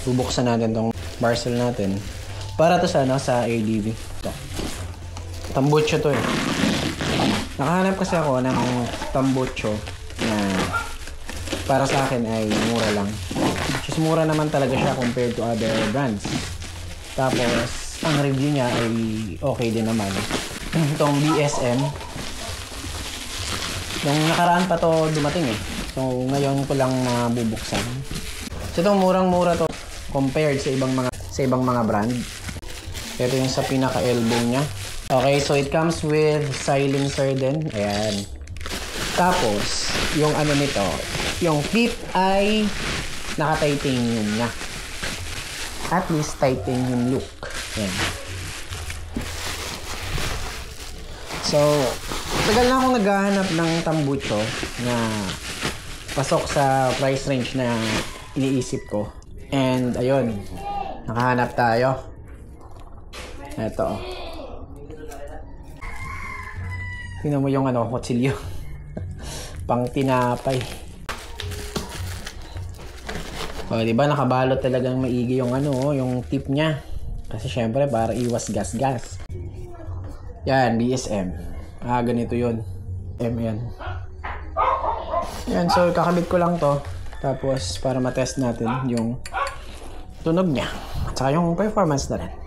bubuksan natin tong parcel natin. Para to sa, sa ADV. Ito. Tambucho to eh. Nakahanap kasi ako ng tambucho na para sa akin ay mura lang. Just mura naman talaga siya compared to other brands. Tapos, ang review niya ay okay din naman. Itong BSM. Nung nakaraan pa to dumating eh. So, ngayon ko lang bubuksan. So, itong murang-mura to compared sa ibang mga brand. Ito yung sa pinaka-elbow niya. Okay, so it comes with silencer din. Ayan. Tapos, yung ano nito, yung tip ay naka-titanium na. At least titanium look. Ayan. So, tagal na akong naghahanap ng tambucho na pasok sa price range na iniisip ko. And, ayun. Nakahanap tayo. Ito. Tingnan mo yung kutsilyo. Pang tinapay. O, diba nakabalot talagang maigi yung yung tip niya. Kasi syempre para iwas gas-gas. Yan, BSM. Ganito yun. yan. Yan, so kakabit ko lang to. Tapos para matest natin yung tunog niya. At saka yung performance na rin.